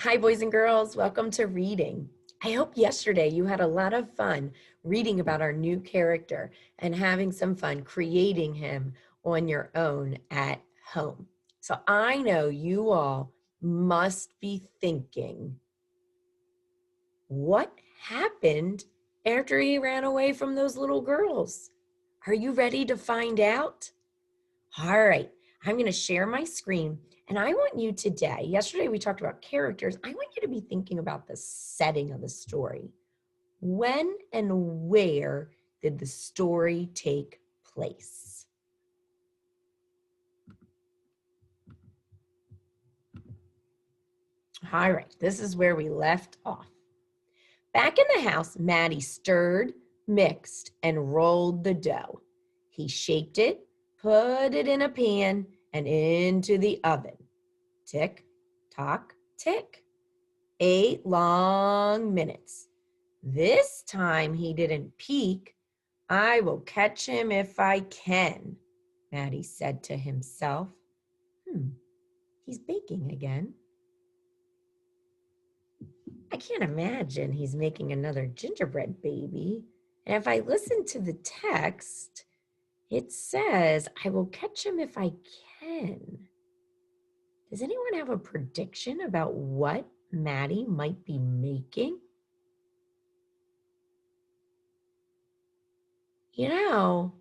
Hi, boys and girls. Welcome to reading. I hope yesterday you had a lot of fun reading about our new character and having some fun creating him on your own at home. So I know you all must be thinking, what happened after he ran away from those little girls? Are you ready to find out? All right, I'm going to share my screen. And I want you today, yesterday we talked about characters. I want you to be thinking about the setting of the story. When and where did the story take place? All right, this is where we left off. Back in the house, Maddie stirred, mixed, and rolled the dough. He shaped it, put it in a pan, and into the oven. Tick, tock, tick. 8 long minutes. This time he didn't peek. I will catch him if I can, Maddie said to himself. He's baking again. I can't imagine he's making another gingerbread baby. And if I listen to the text, it says, I will catch him if I can. Does anyone have a prediction about what Maddie might be making? You know,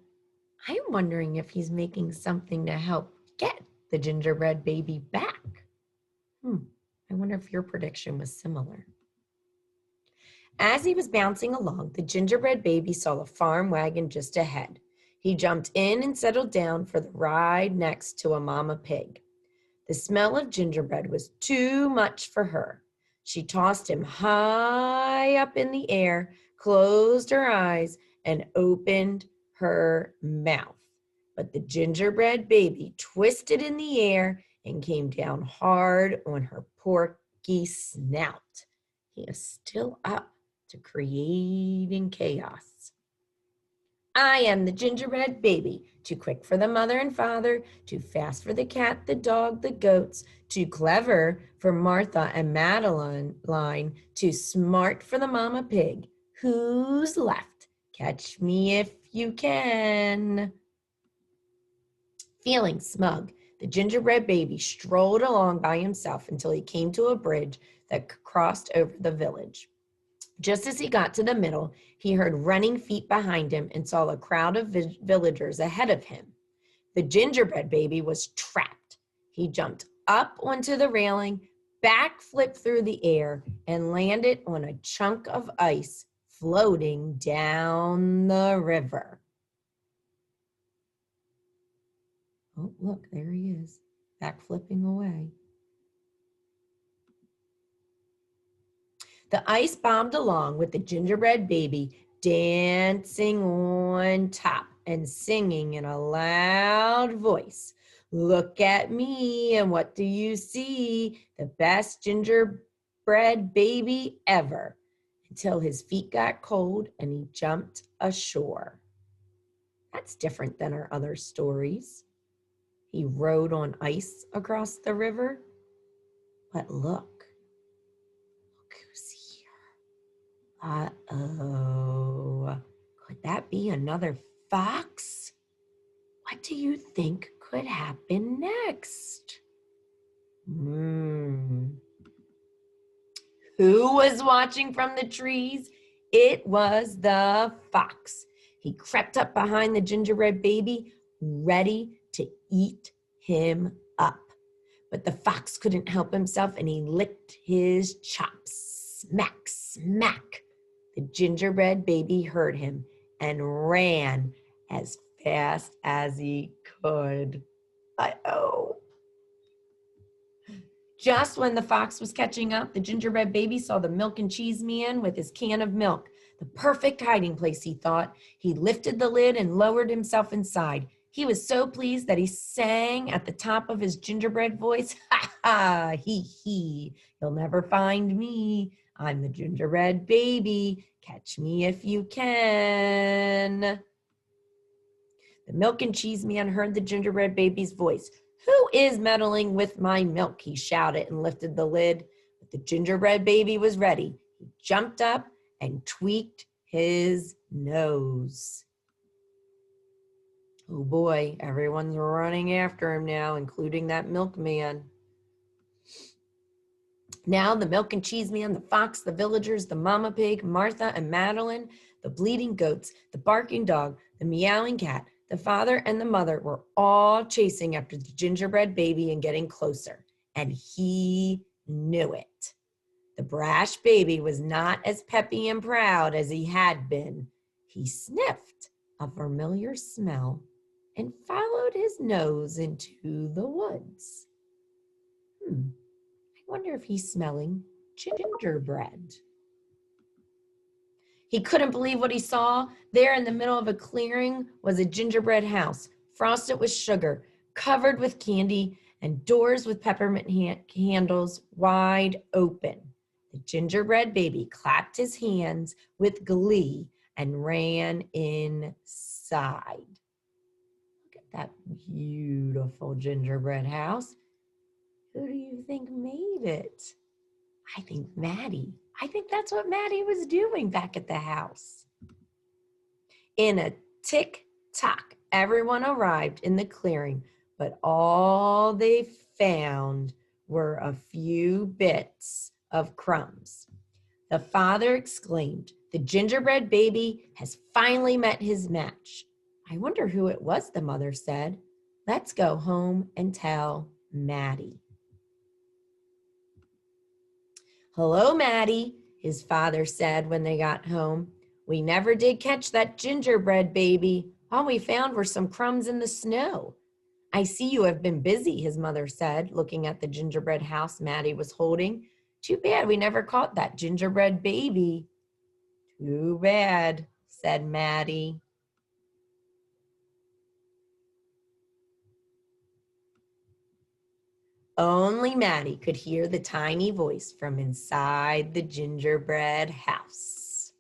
I'm wondering if he's making something to help get the gingerbread baby back. I wonder if your prediction was similar. As he was bouncing along, the gingerbread baby saw a farm wagon just ahead. He jumped in and settled down for the ride next to a mama pig. The smell of gingerbread was too much for her. She tossed him high up in the air, closed her eyes, and opened her mouth. But the gingerbread baby twisted in the air and came down hard on her porky snout. He is still up to creating chaos. I am the gingerbread baby, too quick for the mother and father, too fast for the cat, the dog, the goats, too clever for Martha and Madeline, too smart for the mama pig. Who's left? Catch me if you can. Feeling smug, the gingerbread baby strolled along by himself until he came to a bridge that crossed over the village. Just as he got to the middle, he heard running feet behind him and saw a crowd of villagers ahead of him. The gingerbread baby was trapped. He jumped up onto the railing, backflipped through the air, and landed on a chunk of ice floating down the river. Oh, look, there he is, backflipping away. The ice bombed along with the gingerbread baby dancing on top and singing in a loud voice. Look at me, and what do you see? The best gingerbread baby ever. Until his feet got cold and he jumped ashore. That's different than our other stories. He rode on ice across the river. But look who's here. Uh-oh. Could that be another fox? What do you think could happen next? Who was watching from the trees? It was the fox. He crept up behind the gingerbread baby, ready to eat him up. But the fox couldn't help himself and he licked his chops. Smack, smack. The gingerbread baby heard him and ran as fast as he could. Uh-oh. Just when the fox was catching up, the gingerbread baby saw the milk and cheese man with his can of milk. The perfect hiding place, he thought. He lifted the lid and lowered himself inside. He was so pleased that he sang at the top of his gingerbread voice, ha ha, hee hee, you'll never find me. I'm the gingerbread baby. Catch me if you can. The milk and cheese man heard the gingerbread baby's voice. Who is meddling with my milk? He shouted and lifted the lid. But the gingerbread baby was ready. He jumped up and tweaked his nose. Oh boy, everyone's running after him now, including that milkman. Now the milk and cheese man, the fox, the villagers, the mama pig, Martha and Madeline, the bleeding goats, the barking dog, the meowing cat, the father and the mother were all chasing after the gingerbread baby and getting closer. And he knew it. The brash baby was not as peppy and proud as he had been. He sniffed a familiar smell and followed his nose into the woods. I wonder if he's smelling gingerbread. He couldn't believe what he saw. There in the middle of a clearing was a gingerbread house, frosted with sugar, covered with candy, and doors with peppermint handles wide open. The gingerbread baby clapped his hands with glee and ran inside. Look at that beautiful gingerbread house. Who do you think made it? I think Maddie. I think that's what Maddie was doing back at the house. In a tick-tock, everyone arrived in the clearing, but all they found were a few bits of crumbs. The father exclaimed, "The gingerbread baby has finally met his match." "I wonder who it was," the mother said. "Let's go home and tell Maddie." "Hello, Maddie," his father said when they got home. "We never did catch that gingerbread baby. All we found were some crumbs in the snow." "I see you have been busy," his mother said, looking at the gingerbread house Maddie was holding. "Too bad we never caught that gingerbread baby." "Too bad," said Maddie. Only Maddie could hear the tiny voice from inside the gingerbread house.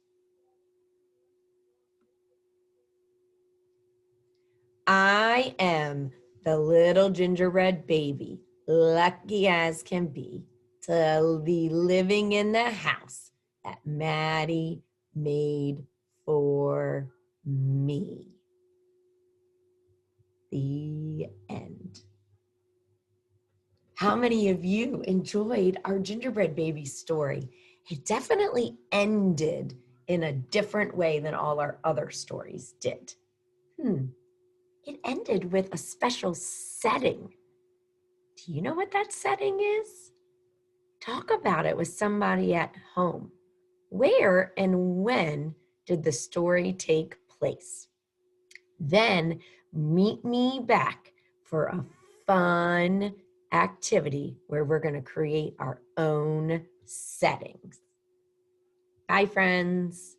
"I am the little gingerbread baby, lucky as can be, to be living in the house that Maddie made for me." The end. How many of you enjoyed our gingerbread baby story? It definitely ended in a different way than all our other stories did. It ended with a special setting. Do you know what that setting is? Talk about it with somebody at home. Where and when did the story take place? Then meet me back for a fun activity where we're going to create our own settings. Bye, friends.